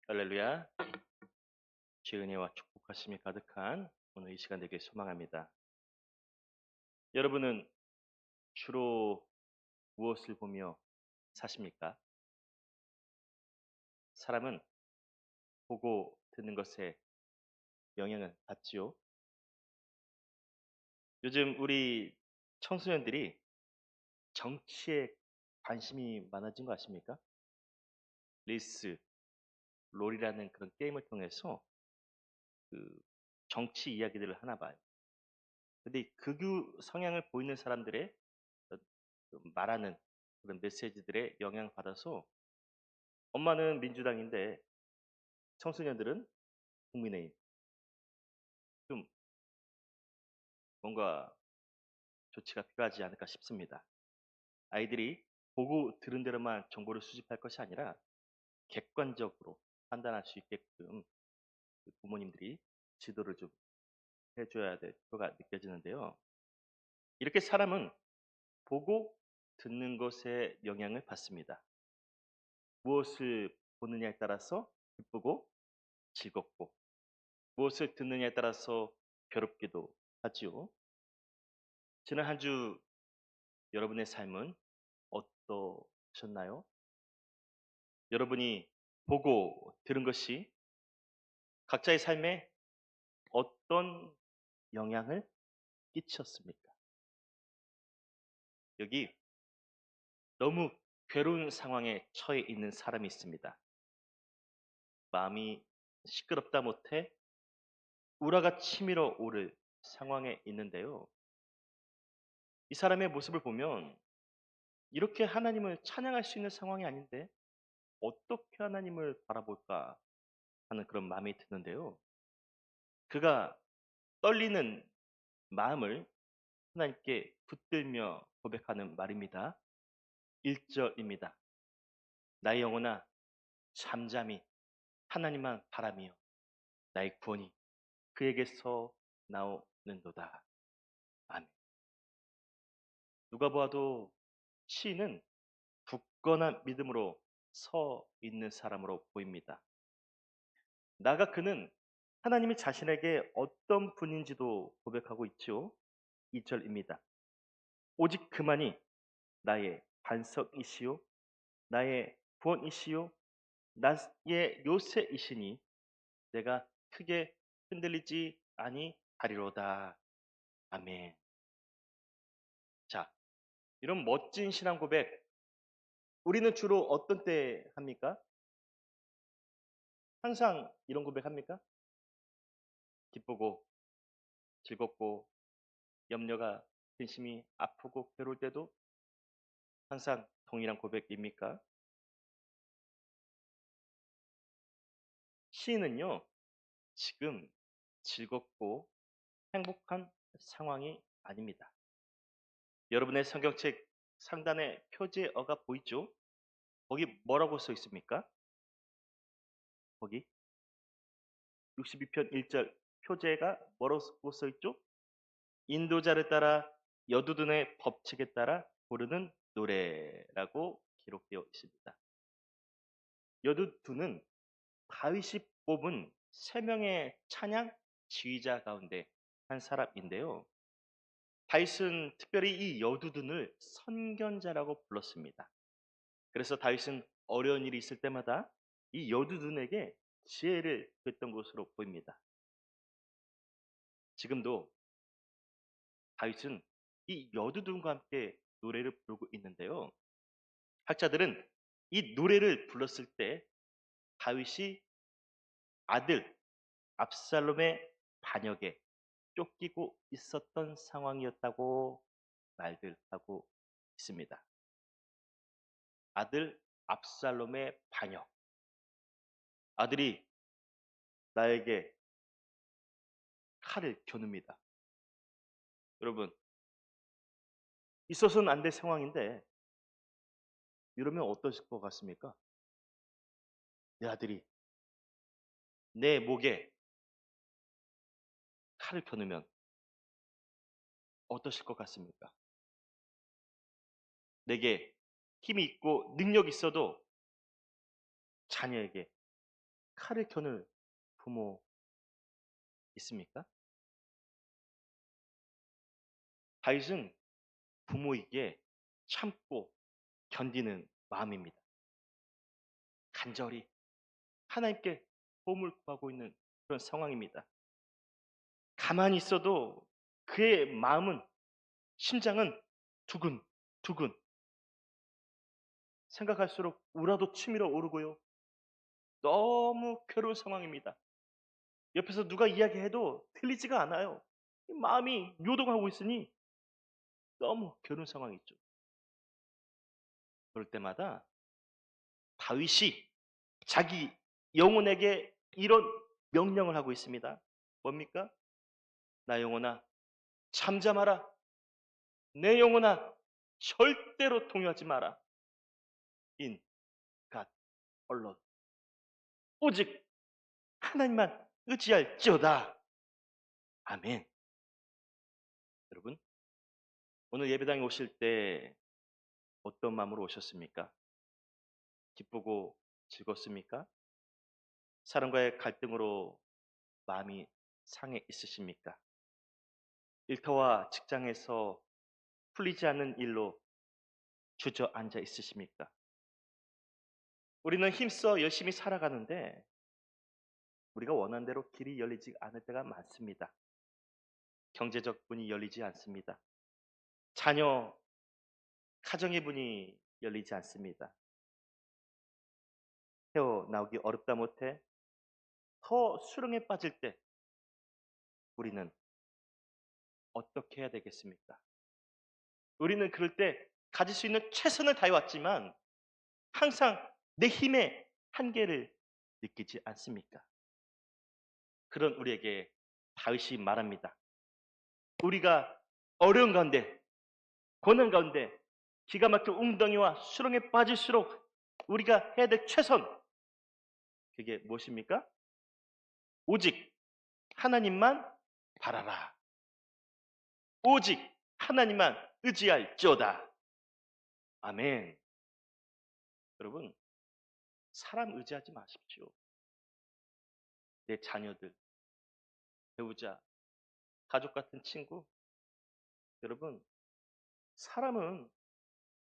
할렐루야. 주의 은혜와 축복하심이 가득한 오늘 이 시간 되길 소망합니다. 여러분은 주로 무엇을 보며 사십니까? 사람은 보고 듣는 것에 영향을 받지요. 요즘 우리 청소년들이 정치에 관심이 많아진 거 아십니까? 릴스, 롤이라는 그런 게임을 통해서 그 정치 이야기들을 하나 봐요. 근데 이 극우 성향을 보이는 사람들의 말하는 그런 메시지들에 영향을 받아서 엄마는 민주당인데 청소년들은 국민의힘. 좀 뭔가 조치가 필요하지 않을까 싶습니다. 아이들이 보고 들은 대로만 정보를 수집할 것이 아니라 객관적으로 판단할 수 있게끔 그 부모님들이 지도를 좀 해줘야 될 필요가 느껴지는데요. 이렇게 사람은 보고 듣는 것에 영향을 받습니다. 무엇을 보느냐에 따라서 기쁘고 즐겁고 무엇을 듣느냐에 따라서 괴롭기도 하지요. 지난 한 주 여러분의 삶은 어떠셨나요? 여러분이 보고 들은 것이 각자의 삶에 어떤 영향을 끼쳤습니까? 여기 너무 괴로운 상황에 처해 있는 사람이 있습니다. 마음이 시끄럽다 못해 우라가 치밀어 오를 상황에 있는데요. 이 사람의 모습을 보면 이렇게 하나님을 찬양할 수 있는 상황이 아닌데 어떻게 하나님을 바라볼까 하는 그런 마음이 드는데요. 그가 떨리는 마음을 하나님께 붙들며 고백하는 말입니다. 1절입니다. 나의 영혼아 잠잠히 하나님만 바라며 나의 구원이 그에게서 나오는도다. 아멘. 누가 보아도 시인은 굳건한 믿음으로 서 있는 사람으로 보입니다. 나아가 그는 하나님이 자신에게 어떤 분인지도 고백하고 있죠. 2절입니다. 오직 그만이 나의 반석이시요 나의 구원이시요 나의 요새이시니 내가 크게 흔들리지 아니하리로다. 아멘. 자, 이런 멋진 신앙 고백 우리는 주로 어떤 때 합니까? 항상 이런 고백 합니까? 기쁘고 즐겁고 염려가 근심이 아프고 괴로울 때도 항상 동일한 고백입니까? 시인은요, 지금 즐겁고 행복한 상황이 아닙니다. 여러분의 성경책 상단에 표제어가 보이죠? 거기 뭐라고 써 있습니까? 거기 62편 1절 표제가 뭐라고 써 있죠? 인도자를 따라 여두둔의 법칙에 따라 부르는 노래라고 기록되어 있습니다. 여두둔은 다윗이 뽑은 세 명의 찬양 지휘자 가운데 한 사람인데요. 다윗은 특별히 이 여두둔을 선견자라고 불렀습니다. 그래서 다윗은 어려운 일이 있을 때마다 이 여두둔에게 지혜를 구했던 것으로 보입니다. 지금도 다윗은 이 여두둔과 함께 노래를 부르고 있는데요. 학자들은 이 노래를 불렀을 때 다윗이 아들 압살롬의 반역에 쫓기고 있었던 상황이었다고 말들 하고 있습니다. 아들 압살롬의 반역. 아들이 나에게 칼을 겨눕니다. 여러분, 있어서는 안 될 상황인데 이러면 어떠실 것 같습니까? 내 아들이 내 목에 칼을 겨누면 어떠실 것 같습니까? 내게 힘이 있고 능력이 있어도 자녀에게 칼을 겨눌 부모 있습니까? 다윗은 부모에게 참고 견디는 마음입니다. 간절히 하나님께 도움을 구하고 있는 그런 상황입니다. 가만히 있어도 그의 마음은, 심장은 두근두근, 생각할수록 우라도 치밀어 오르고요. 너무 괴로운 상황입니다. 옆에서 누가 이야기해도 들리지가 않아요. 마음이 요동하고 있으니 너무 괴로운 상황이 있죠. 그럴 때마다 다윗이 자기 영혼에게 이런 명령을 하고 있습니다. 뭡니까? 나 영혼아, 잠잠하라. 내 영혼아, 절대로 동요하지 마라. 인, 갓, 언론. 오직 하나님만 의지할지어다. 아멘. 여러분, 오늘 예배당에 오실 때 어떤 마음으로 오셨습니까? 기쁘고 즐겁습니까? 사람과의 갈등으로 마음이 상해 있으십니까? 일터와 직장에서 풀리지 않는 일로 주저앉아 있으십니까? 우리는 힘써 열심히 살아가는데 우리가 원하는 대로 길이 열리지 않을 때가 많습니다. 경제적 문이 열리지 않습니다. 자녀, 가정의 문이 열리지 않습니다. 헤어나오기 어렵다 못해 더 수렁에 빠질 때 우리는 어떻게 해야 되겠습니까? 우리는 그럴 때 가질 수 있는 최선을 다해왔지만 항상 내 힘의 한계를 느끼지 않습니까? 그런 우리에게 다윗이 말합니다. 우리가 어려운 가운데, 고난 가운데, 기가 막힌 웅덩이와 수렁에 빠질수록 우리가 해야 될 최선, 그게 무엇입니까? 오직 하나님만 바라라. 오직 하나님만 의지할지어다. 아멘. 여러분, 사람 의지하지 마십시오. 내 자녀들, 배우자, 가족 같은 친구. 여러분, 사람은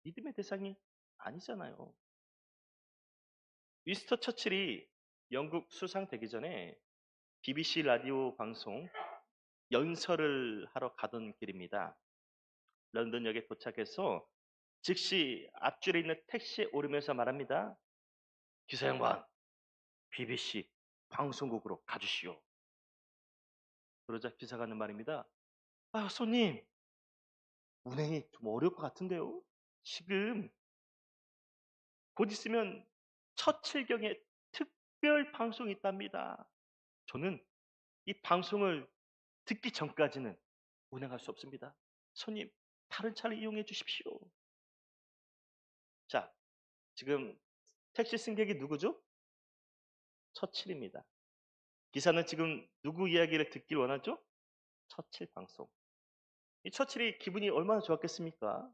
믿음의 대상이 아니잖아요. 위스터 처칠이 영국 수상되기 전에 BBC 라디오 방송 연설을 하러 가던 길입니다. 런던역에 도착해서 즉시 앞줄에 있는 택시에 오르면서 말합니다. 기사 양반, BBC 방송국으로 가주시오. 그러자 기사가 하는 말입니다. 아, 손님, 운행이 좀 어려울 것 같은데요. 지금 곧 있으면 처칠경에 특별 방송이 있답니다. 저는 이 방송을 듣기 전까지는 운행할 수 없습니다. 손님, 다른 차를 이용해 주십시오. 자, 지금 택시 승객이 누구죠? 처칠입니다. 기사는 지금 누구 이야기를 듣길 원하죠? 처칠 방송. 이 처칠이 기분이 얼마나 좋았겠습니까?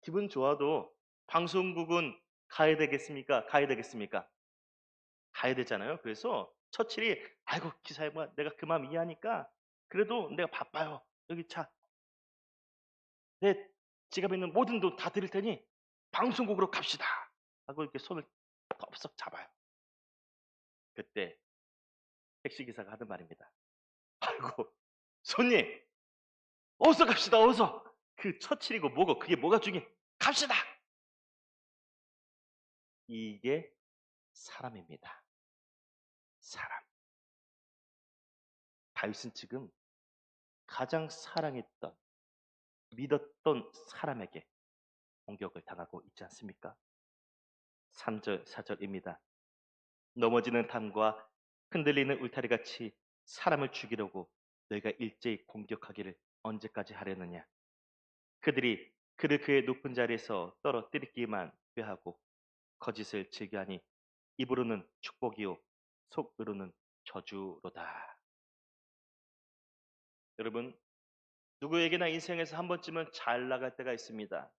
기분 좋아도 방송국은 가야 되겠습니까? 가야 되겠습니까? 가야 되잖아요. 그래서 처칠이 아이고 기사야 뭐 내가 그 마음 이해하니까 그래도 내가 바빠요. 여기 차 내 지갑에 있는 모든 돈 다 드릴 테니 방송국으로 갑시다. 하고 이렇게 손을 덥석 잡아요. 그때 택시 기사가 하는 말입니다. 아이고 손님 어서 갑시다 어서. 그 처칠이고 뭐고 그게 뭐가 중요해. 갑시다. 이게 사람입니다. 사람. 다윗은 지금 가장 사랑했던 믿었던 사람에게 공격을 당하고 있지 않습니까? 3절, 4절입니다. 넘어지는 담과 흔들리는 울타리같이 사람을 죽이려고 너희가 일제히 공격하기를 언제까지 하려느냐. 그들이 그를 그의 높은 자리에서 떨어뜨리기만 꾀하고 거짓을 즐겨하니 입으로는 축복이요 속으로는 저주로다. 여러분, 누구에게나 인생에서 한 번쯤은 잘 나갈 때가 있습니다.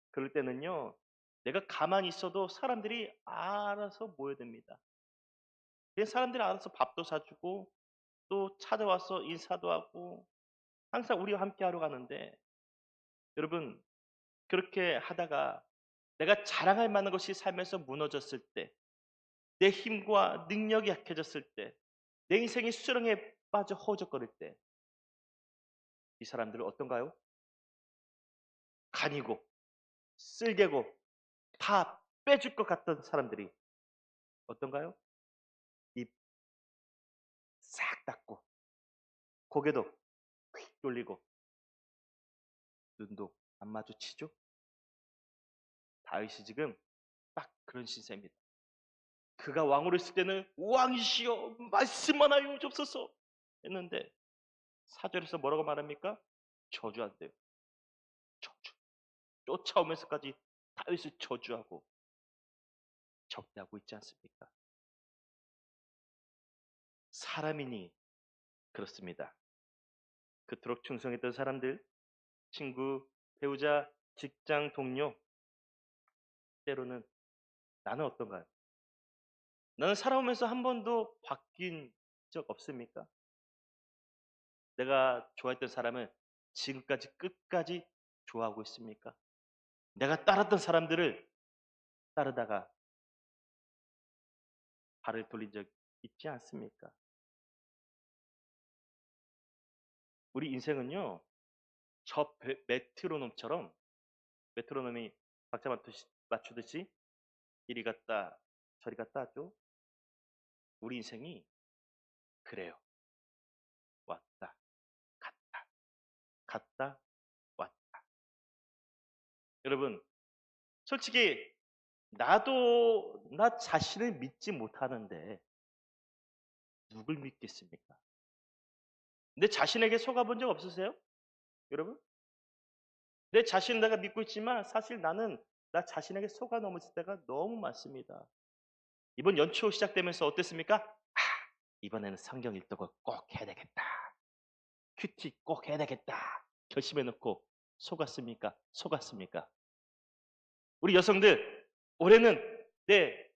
그럴 때는요, 내가 가만히 있어도 사람들이 알아서 모여듭니다. 그냥 사람들이 알아서 밥도 사주고 또 찾아와서 인사도 하고 항상 우리와 함께 하러 가는데 여러분 그렇게 하다가 내가 자랑할 만한 것이 삶에서 무너졌을 때 내 힘과 능력이 약해졌을 때 내 인생이 수렁에 빠져 허우적거릴 때 이 사람들은 어떤가요? 간이고 쓸개고 다 빼줄 것 같던 사람들이 어떤가요? 입 싹 닫고 고개도 휙 돌리고 눈도 안 마주치죠? 다윗이 지금 딱 그런 신세입니다. 그가 왕으로 있을 때는 왕이시여 말씀만 하여 주옵소서 했는데 4절에서 뭐라고 말합니까? 저주한대요. 저주. 쫓아오면서까지 다윗을 저주하고 적대하고 있지 않습니까? 사람이니 그렇습니다. 그토록 충성했던 사람들, 친구, 배우자, 직장 동료, 때로는 나는 어떤가요? 나는 살아오면서 한 번도 바뀐 적 없습니까? 내가 좋아했던 사람을 지금까지 끝까지 좋아하고 있습니까? 내가 따랐던 사람들을 따르다가 발을 돌린 적 있지 않습니까? 우리 인생은요, 저 메트로놈처럼 메트로놈이 박자 맞추듯이 이리 갔다 저리 갔다 하죠. 우리 인생이 그래요. 왔다 갔다 갔다 왔다. 여러분 솔직히 나도 나 자신을 믿지 못하는데 누굴 믿겠습니까? 내 자신에게 속아본 적 없으세요? 여러분? 내 자신을 내가 믿고 있지만 사실 나는 나 자신에게 속아 넘어질 때가 너무 많습니다. 이번 연초 시작되면서 어땠습니까? 이번에는 성경 일독을 꼭 해야 되겠다. 큐티 꼭 해야 되겠다. 결심해놓고 속았습니까? 속았습니까? 우리 여성들 올해는 내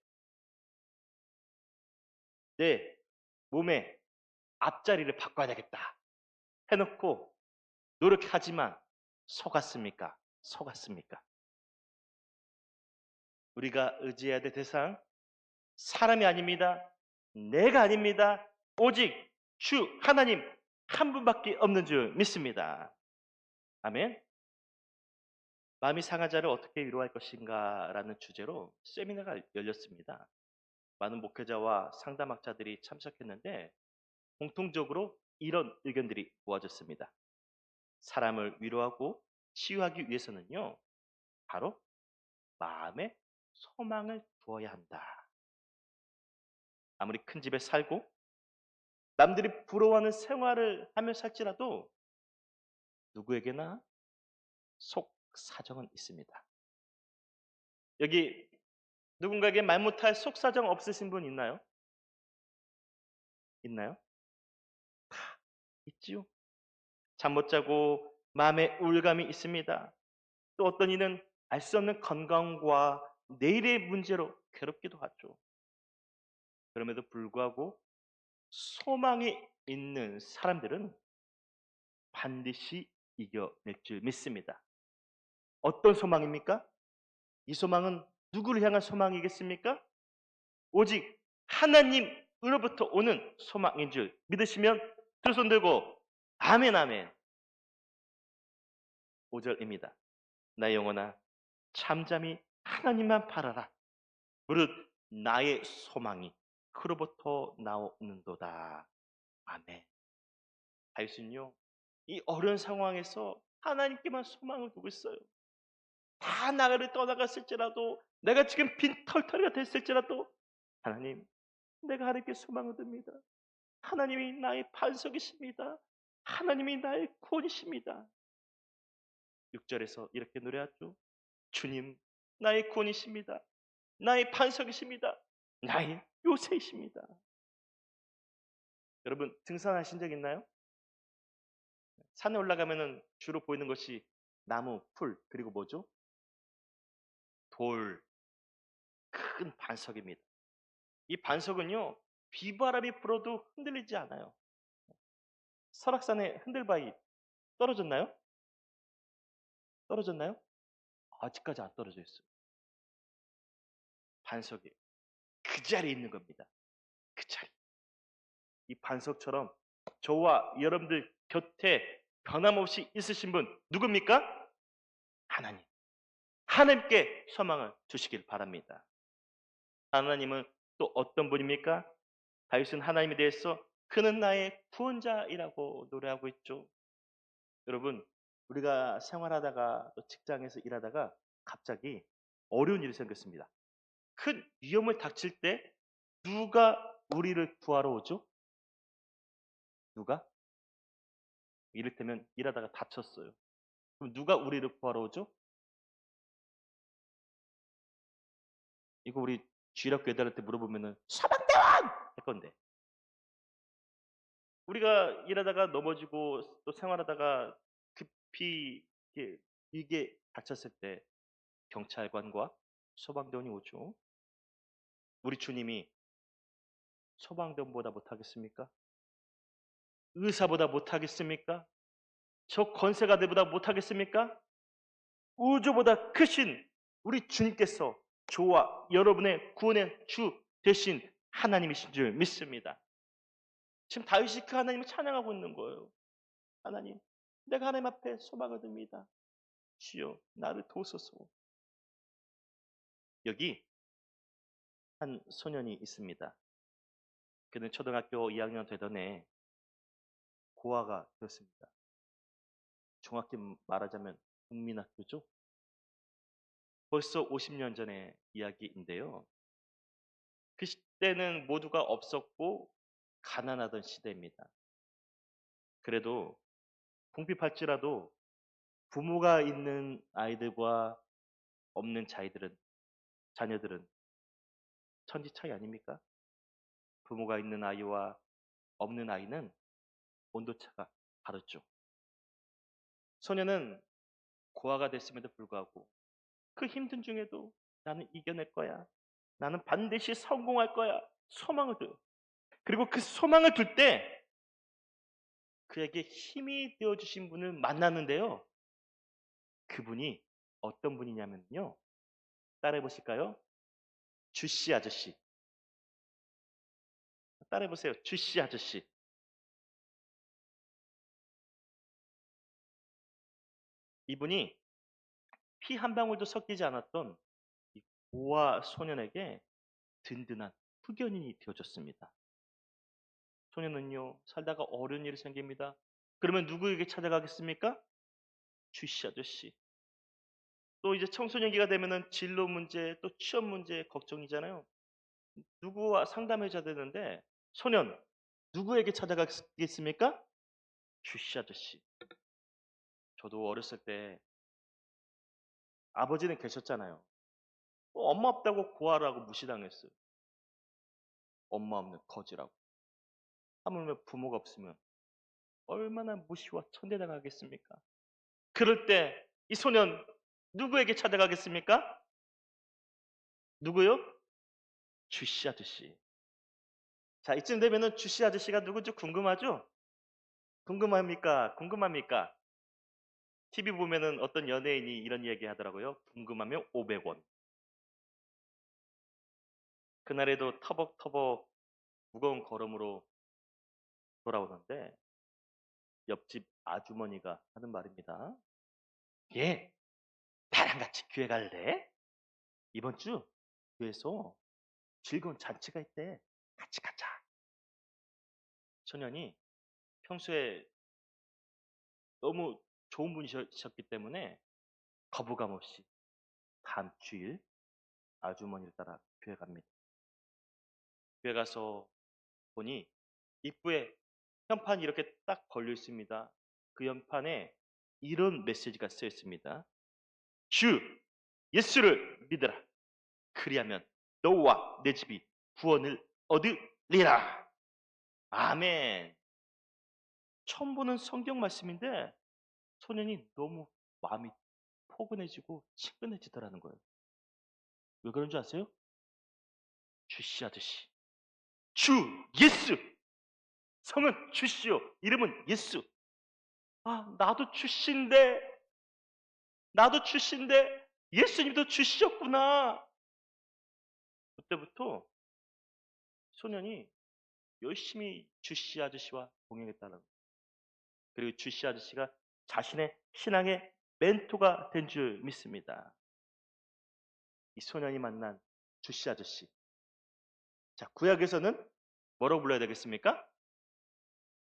몸의 앞자리를 바꿔야 되겠다. 해놓고 노력하지만 속았습니까? 속았습니까? 우리가 의지해야 될 대상 사람이 아닙니다. 내가 아닙니다. 오직 주 하나님 한 분밖에 없는 줄 믿습니다. 아멘. 마음이 상한 자를 어떻게 위로할 것인가 라는 주제로 세미나가 열렸습니다. 많은 목회자와 상담학자들이 참석했는데 공통적으로 이런 의견들이 모아졌습니다. 사람을 위로하고 치유하기 위해서는요. 바로 마음에 소망을 두어야 한다. 아무리 큰 집에 살고 남들이 부러워하는 생활을 하며 살지라도 누구에게나 속 사정은 있습니다. 여기 누군가에게 말 못할 속 사정 없으신 분 있나요? 있나요? 다 있지요. 잠 못 자고 마음에 우울감이 있습니다. 또 어떤 이는 알 수 없는 건강과 내일의 문제로 괴롭기도 하죠. 그럼에도 불구하고 소망이 있는 사람들은 반드시 이겨낼 줄 믿습니다. 어떤 소망입니까? 이 소망은 누구를 향한 소망이겠습니까? 오직 하나님으로부터 오는 소망인 줄 믿으시면 두 손 들고 아멘 아멘. 5절입니다. 나의 영혼아 잠잠히 하나님만 바라라. 무릇 나의 소망이 그로부터 나오는도다. 아멘. 다윗은요 이 어려운 상황에서 하나님께만 소망을 두고 있어요. 다 나를 떠나갔을지라도 내가 지금 빈털터리가 됐을지라도 하나님 내가 하나님께 소망을 둡니다. 하나님이 나의 반석이십니다. 하나님이 나의 구원이십니다. 6절에서 이렇게 노래하죠. 주님 나의 구원이십니다. 나의 반석이십니다. 나의 요새이십니다. 여러분 등산하신 적 있나요? 산에 올라가면은 주로 보이는 것이 나무, 풀, 그리고 뭐죠? 돌, 큰 반석입니다. 이 반석은요, 비바람이 불어도 흔들리지 않아요. 설악산의 흔들바위 떨어졌나요? 떨어졌나요? 아직까지 안 떨어져 있어요. 반석이 그 자리에 있는 겁니다. 그 자리. 이 반석처럼 저와 여러분들 곁에 변함없이 있으신 분 누굽니까? 하나님. 하나님께 소망을 두시길 바랍니다. 하나님은 또 어떤 분입니까? 다윗은 하나님에 대해서 그는 나의 구원자이라고 노래하고 있죠. 여러분, 우리가 생활하다가 또 직장에서 일하다가 갑자기 어려운 일이 생겼습니다. 큰 위험을 닥칠 때 누가 우리를 구하러 오죠? 누가? 이를테면 일하다가 다쳤어요. 그럼 누가 우리를 구하러 오죠? 이거 우리 주일학교 애들한테 물어보면은 소방대원 할 건데. 우리가 일하다가 넘어지고 또 생활하다가 급히 이게 다쳤을 때 경찰관과 소방대원이 오죠. 우리 주님이 소방대원보다 못하겠습니까? 의사보다 못하겠습니까? 저 권세가들보다 못하겠습니까? 우주보다 크신 우리 주님께서 저와 여러분의 구원의 주 되신 하나님이신 줄 믿습니다. 지금 다윗이 그 하나님을 찬양하고 있는 거예요. 하나님, 내가 하나님 앞에 소망을 듭니다. 주여, 나를 도우소서. 여기 한 소년이 있습니다. 그는 초등학교 2학년 되던 해 고아가 되었습니다. 정확히 말하자면 국민학교죠. 벌써 50년 전의 이야기인데요. 그 시대는 모두가 없었고 가난하던 시대입니다. 그래도 궁핍할지라도 부모가 있는 아이들과 없는 자녀들은 천지 차이 아닙니까? 부모가 있는 아이와 없는 아이는 온도차가 다르죠. 소녀는 고아가 됐음에도 불구하고 그 힘든 중에도 나는 이겨낼 거야. 나는 반드시 성공할 거야. 소망을 둬요. 그리고 그 소망을 둘 때 그에게 힘이 되어주신 분을 만났는데요. 그분이 어떤 분이냐면요. 따라해 보실까요? 주씨 아저씨. 따라해 보세요. 주씨 아저씨. 이분이 피 한 방울도 섞이지 않았던 이 고아 소년에게 든든한 후견인이 되어줬습니다. 소년은요, 살다가 어려운 일이 생깁니다. 그러면 누구에게 찾아가겠습니까? 주씨 아저씨. 또 이제 청소년기가 되면은 진로 문제, 또 취업 문제 걱정이잖아요. 누구와 상담해줘야 되는데, 소년, 누구에게 찾아가겠습니까? 주씨 아저씨. 저도 어렸을 때 아버지는 계셨잖아요. 엄마 없다고 고아라고 무시당했어요. 엄마 없는 거지라고. 하물며 부모가 없으면 얼마나 무시와 천대당하겠습니까? 그럴 때 이 소년 누구에게 찾아가겠습니까? 누구요? 주씨 아저씨. 자, 이쯤 되면은 주씨 아저씨가 누군지 궁금하죠? 궁금합니까? 궁금합니까? TV 보면은 어떤 연예인이 이런 얘기 하더라고요. 궁금하면 500원. 그날에도 터벅터벅 무거운 걸음으로 돌아오는데 옆집 아주머니가 하는 말입니다. 예, 나랑 같이 교회 갈래? 이번 주 교회에서 즐거운 잔치가 있대. 같이 가자. 소년이 평소에 너무 좋은 분이셨기 때문에 거부감 없이 다음 주일 아주머니를 따라 교회 갑니다. 교회 가서 보니 입구에 현판이 이렇게 딱 걸려 있습니다. 그 현판에 이런 메시지가 쓰여 있습니다. 주 예수를 믿으라. 그리하면 너와 내 집이 구원을 얻으리라. 아멘. 처음 보는 성경 말씀인데 소년이 너무 마음이 포근해지고 친근해지더라는 거예요. 왜 그런 줄 아세요? 주씨 아저씨. 주 예수. 성은 주시오. 이름은 예수. 아, 나도 주신데, 나도 주신데 예수님도 주시었구나. 그때부터 소년이 열심히 주씨 아저씨와 동행했다는 거예요. 그리고 주씨 아저씨가 자신의 신앙의 멘토가 된 줄 믿습니다. 이 소년이 만난 주씨 아저씨. 자, 구약에서는 뭐라고 불러야 되겠습니까?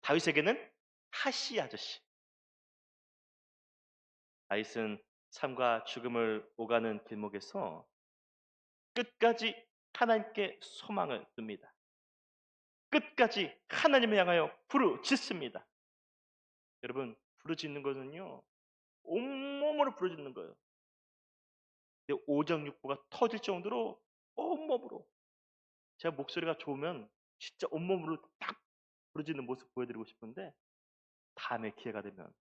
다윗에게는 하시 아저씨. 다윗은 삶과 죽음을 오가는 길목에서 끝까지 하나님께 소망을 둡니다. 끝까지 하나님을 향하여 부르짖습니다. 여러분, 부르짖는 것은요, 온몸으로 부르짖는 거예요. 오장육부가 터질 정도로 온몸으로. 제가 목소리가 좋으면 진짜 온몸으로 딱 부르짖는 모습 보여드리고 싶은데 다음에 기회가 되면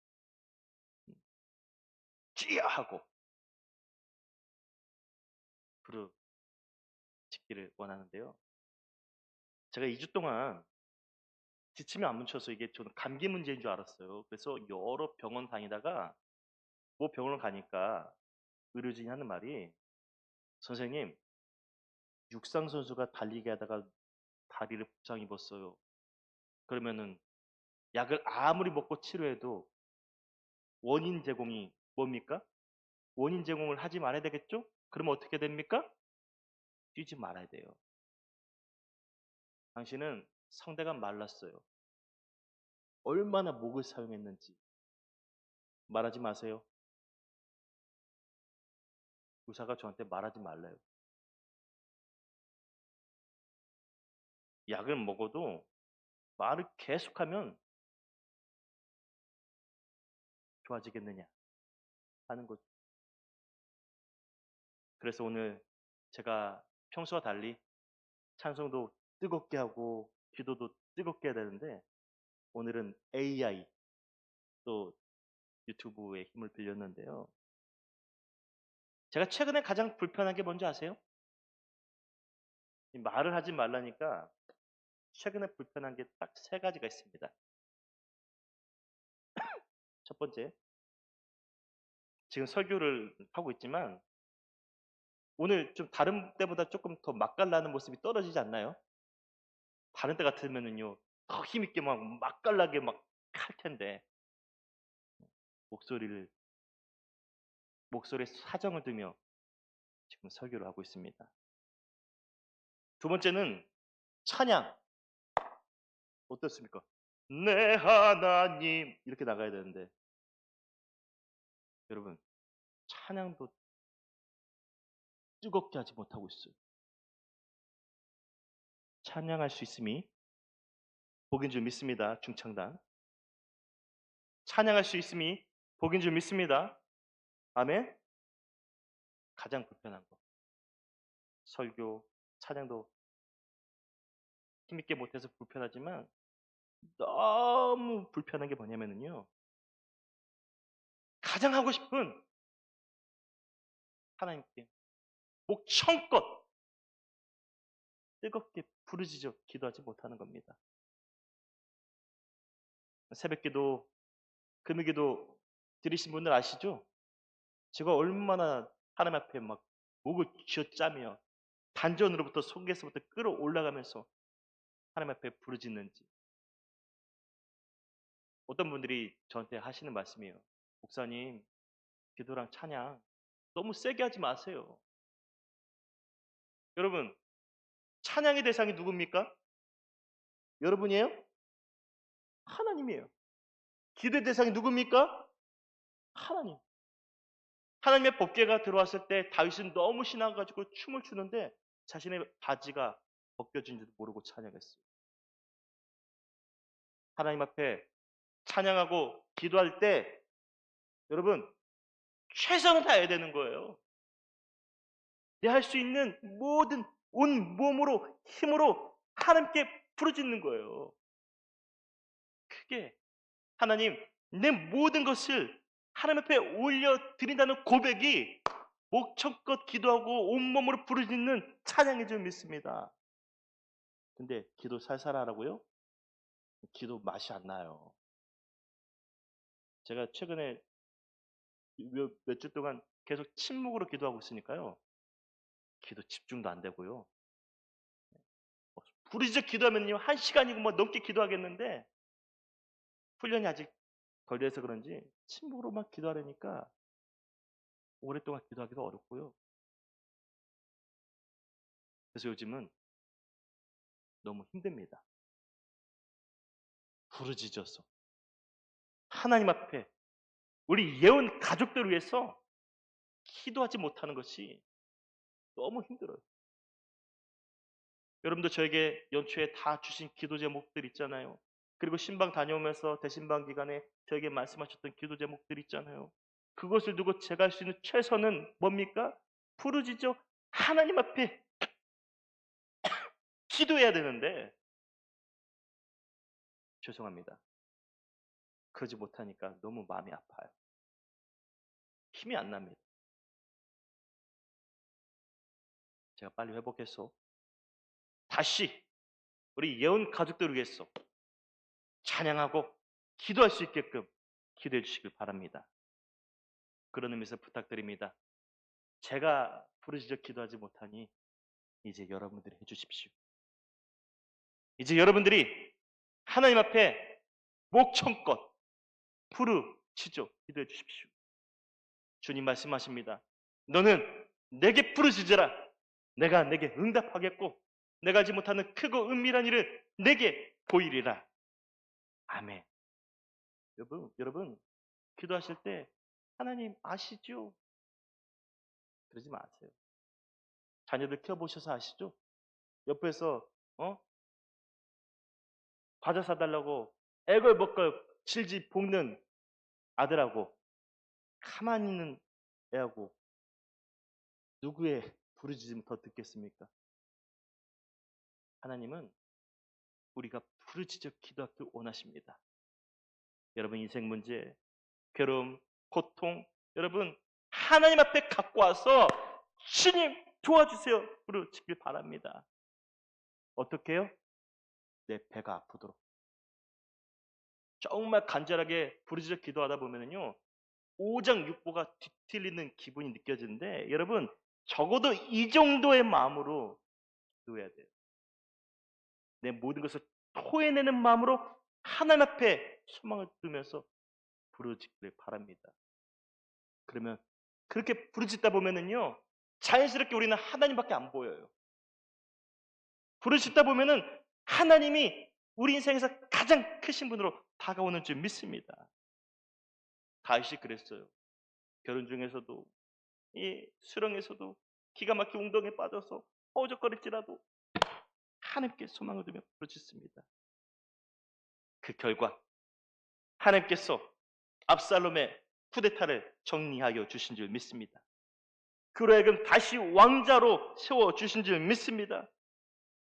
찌하고 부르짖기를 원하는데요. 제가 2주 동안 지침이 안 묻혀서 이게 저는 감기 문제인 줄 알았어요. 그래서 여러 병원 다니다가 뭐 병원을 가니까 의료진이 하는 말이 선생님, 육상 선수가 달리기 하다가 다리를 부상 입었어요. 그러면은 약을 아무리 먹고 치료해도 원인 제공이 뭡니까? 원인 제공을 하지 말아야 되겠죠? 그러면 어떻게 됩니까? 뛰지 말아야 돼요. 당신은 성대가 말랐어요. 얼마나 목을 사용했는지 말하지 마세요. 의사가 저한테 말하지 말래요. 약을 먹어도 말을 계속하면 좋아지겠느냐 하는 거죠. 그래서 오늘 제가 평소와 달리 찬송도 뜨겁게 하고 기도도 뜨겁게 해야 되는데 오늘은 AI 또 유튜브의 힘을 빌렸는데요. 제가 최근에 가장 불편한 게 뭔지 아세요? 말을 하지 말라니까 최근에 불편한 게 딱 3가지가 있습니다. 첫 번째, 지금 설교를 하고 있지만 오늘 좀 다른 때보다 조금 더 맛깔나는 모습이 떨어지지 않나요? 다른 때 같으면은요 더 힘있게 막 맛깔나게 막 할 텐데 목소리에 사정을 두며 지금 설교를 하고 있습니다. 두 번째는 찬양. 어떻습니까? 내 하나님 이렇게 나가야 되는데 여러분 찬양도 뜨겁게 하지 못하고 있어요. 찬양할 수 있음이 복인 줄 믿습니다. 중창단. 찬양할 수 있음이 복인 줄 믿습니다. 아멘. 가장 불편한 거. 설교, 찬양도 힘있게 못해서 불편하지만 너무 불편한 게 뭐냐면요. 가장 하고 싶은 하나님께 목청껏 뜨겁게 부르짖어 기도하지 못하는 겁니다. 새벽기도, 금요기도 들으신 분들 아시죠? 제가 얼마나 하나님 앞에 막 목을 쥐어짜며 단전으로부터 속에서부터 끌어올라가면서 하나님 앞에 부르짖는지. 어떤 분들이 저한테 하시는 말씀이에요. 목사님, 기도랑 찬양 너무 세게 하지 마세요. 여러분, 찬양의 대상이 누굽니까? 여러분이에요? 하나님이에요. 기도의 대상이 누굽니까? 하나님. 하나님의 법궤가 들어왔을 때 다윗은 너무 신나가지고 춤을 추는데 자신의 바지가 벗겨진지도 모르고 찬양했어요. 하나님 앞에 찬양하고 기도할 때 여러분 최선을 다해야 되는 거예요. 내 할 수 있는 모든 온 몸으로 힘으로 하나님께 부르짖는 거예요. 크게 하나님 내 모든 것을 하나님 앞에 올려드린다는 고백이 목청껏 기도하고 온몸으로 부르짖는 찬양인 줄 믿습니다. 근데 기도 살살 하라고요? 기도 맛이 안 나요. 제가 최근에 몇 주 동안 계속 침묵으로 기도하고 있으니까요. 기도 집중도 안 되고요. 부르짖어 기도하면요. 1시간이고 뭐 넘게 기도하겠는데 훈련이 아직 덜 돼서 그런지 침묵으로만 기도하려니까 오랫동안 기도하기도 어렵고요. 그래서 요즘은 너무 힘듭니다. 부르짖어서 하나님 앞에 우리 예언 가족들을 위해서 기도하지 못하는 것이 너무 힘들어요. 여러분도 저에게 연초에 다 주신 기도 제목들 있잖아요. 그리고 신방 다녀오면서 대신방 기간에 저에게 말씀하셨던 기도 제목들 있잖아요. 그것을 두고 제가 할 수 있는 최선은 뭡니까? 부르짖어 하나님 앞에 기도해야 되는데 죄송합니다. 그러지 못하니까 너무 마음이 아파요. 힘이 안 납니다. 제가 빨리 회복해서 다시 우리 예언 가족들을 위해서 찬양하고 기도할 수 있게끔 기도해 주시길 바랍니다. 그런 의미에서 부탁드립니다. 제가 부르짖어 기도하지 못하니 이제 여러분들이 해주십시오. 이제 여러분들이 하나님 앞에 목청껏 부르짖어 기도해 주십시오. 주님 말씀하십니다. 너는 내게 부르짖으라. 내가 내게 응답하겠고 내가 하지 못하는 크고 은밀한 일을 내게 보이리라. 아멘. 여러분 기도하실 때 하나님 아시죠? 그러지 마세요. 자녀들 키워보셔서 아시죠? 옆에서 과자 사달라고 애걸복걸 질질 볶는 아들하고 가만히 있는 애하고 누구의 부르짖음 더 듣겠습니까? 하나님은 우리가 부르짖어 기도하길 원하십니다. 여러분 인생 문제, 괴로움, 고통 여러분 하나님 앞에 갖고 와서 주님 도와주세요 부르짖길 바랍니다. 어떻게 해요? 내 배가 아프도록 정말 간절하게 부르짖어 기도하다 보면은요 오장육부가 뒤틀리는 기분이 느껴지는데 여러분 적어도 이 정도의 마음으로 기도해야 돼요. 내 모든 것을 토해내는 마음으로 하나님 앞에 소망을 두면서 부르짖기를 바랍니다. 그러면 그렇게 부르짖다 보면은요 자연스럽게 우리는 하나님밖에 안 보여요. 부르짖다 보면은 하나님이 우리 인생에서 가장 크신 분으로 다가오는 줄 믿습니다. 다윗이 그랬어요. 결혼 중에서도 이 수렁에서도 기가 막히게 웅덩이에 빠져서 허우적거릴지라도 하나님께 소망을 두며 부르짖습니다. 그 결과 하나님께서 압살롬의 쿠데타를 정리하여 주신 줄 믿습니다. 그로 하여금 다시 왕자로 세워주신 줄 믿습니다.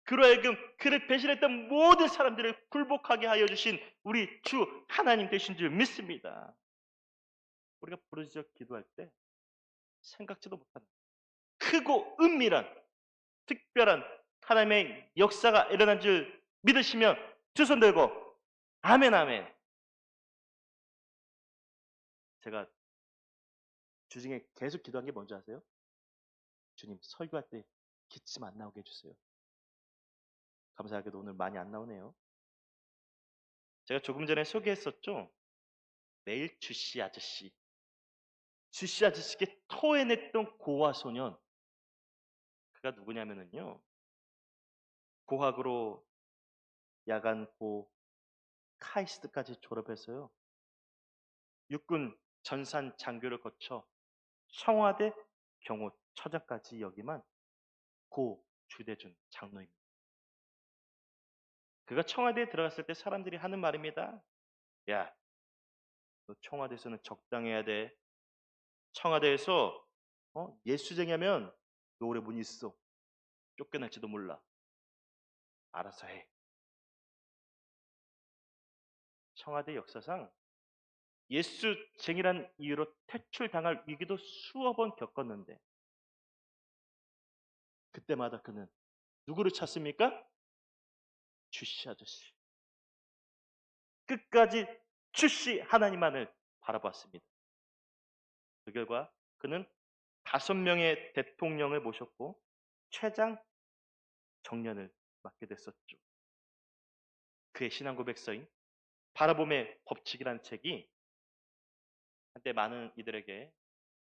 그로 하여금 그를 배신했던 모든 사람들을 굴복하게 하여 주신 우리 주 하나님 되신 줄 믿습니다. 우리가 부르짖어 기도할 때 생각지도 못하는 크고 은밀한 특별한 하나님의 역사가 일어난 줄 믿으시면 두 손 들고 아멘 아멘. 제가 주중에 계속 기도한 게 뭔지 아세요? 주님 설교할 때 기침 안 나오게 해주세요. 감사하게도 오늘 많이 안 나오네요. 제가 조금 전에 소개했었죠. 매일 주씨 아저씨 주씨 아저씨께 토해냈던 고아 소년 그가 누구냐면은요 고학으로 야간고 카이스트까지 졸업해서요 육군 전산 장교를 거쳐 청와대 경호처장까지 역임한 고 주대준 장로입니다. 그가 청와대에 들어갔을 때 사람들이 하는 말입니다. 야, 너 청와대에서는 적당해야 돼. 청와대에서 예수쟁이하면 너 오래 못 있어. 쫓겨날지도 몰라. 알아서 해. 청와대 역사상 예수쟁이란 이유로 퇴출당할 위기도 수억 번 겪었는데 그때마다 그는 누구를 찾습니까? 주씨 아저씨. 끝까지 주씨 하나님만을 바라보았습니다. 그 결과 그는 5명의 대통령을 모셨고 최장 정년을 맞게 됐었죠. 그의 신앙 고백서인 바라봄의 법칙이라는 책이 한때 많은 이들에게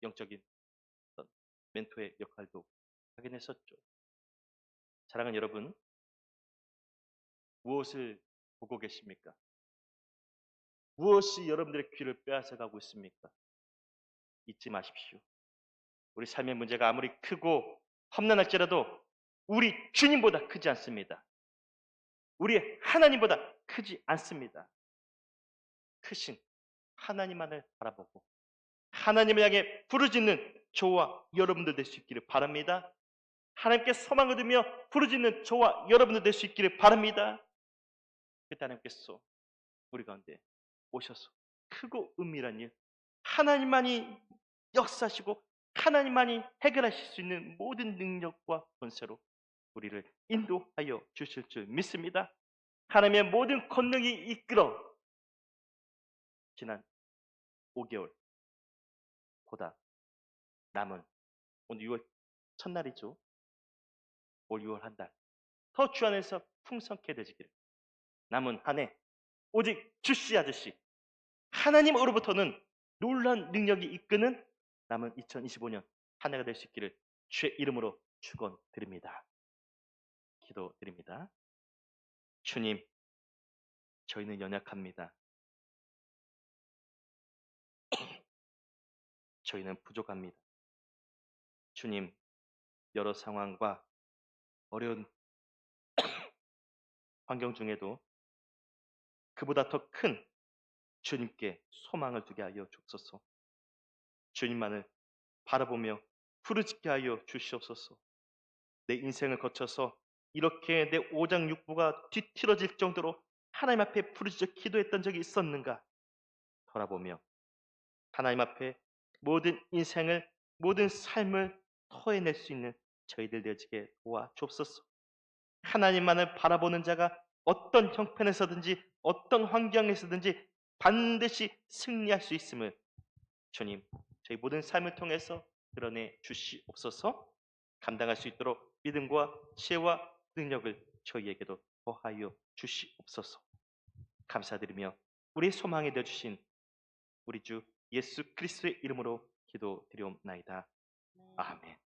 영적인 어떤 멘토의 역할도 하긴 했었죠. 사랑하는 여러분, 무엇을 보고 계십니까? 무엇이 여러분들의 귀를 빼앗아가고 있습니까? 잊지 마십시오. 우리 삶의 문제가 아무리 크고 험난할지라도 우리 주님보다 크지 않습니다. 우리 하나님보다 크지 않습니다. 크신 하나님만을 바라보고 하나님을 향해 부르짖는 저와 여러분들 될 수 있기를 바랍니다. 하나님께 소망을 두며 부르짖는 저와 여러분들 될 수 있기를 바랍니다. 그때 하나님께서 우리 가운데 오셔서 크고 은밀한 일, 하나님만이 역사하시고 하나님만이 해결하실 수 있는 모든 능력과 권세로 우리를 인도하여 주실 줄 믿습니다. 하나님의 모든 권능이 이끌어 지난 5개월 보다 남은 오늘 6월 첫날이죠. 올 6월 한 달 더 주 안에서 풍성케 되시기를. 남은 한 해 오직 주씨 아저씨 하나님으로부터는 놀란 능력이 이끄는 남은 2025년 한 해가 될 수 있기를 주의 이름으로 축원드립니다. 기도드립니다. 주님, 저희는 연약합니다. 저희는 부족합니다. 주님, 여러 상황과 어려운 환경 중에도 그보다 더 큰 주님께 소망을 두게 하여 주옵소서. 주님만을 바라보며 부르짖게 하여 주시옵소서. 내 인생을 거쳐서 이렇게 내 오장육부가 뒤틀어질 정도로 하나님 앞에 부르짖어 기도했던 적이 있었는가 돌아보며 하나님 앞에 모든 인생을 모든 삶을 토해낼 수 있는 저희들 되어지게 도와 주옵소서. 하나님만을 바라보는 자가 어떤 형편에서든지 어떤 환경에서든지 반드시 승리할 수 있음을 주님 저희 모든 삶을 통해서 드러내 주시옵소서. 감당할 수 있도록 믿음과 지혜와 능력을 저희에게도 더하여 주시옵소서. 감사드리며 우리 소망이 되어주신 우리 주 예수 그리스도의 이름으로 기도드리옵나이다. 아멘.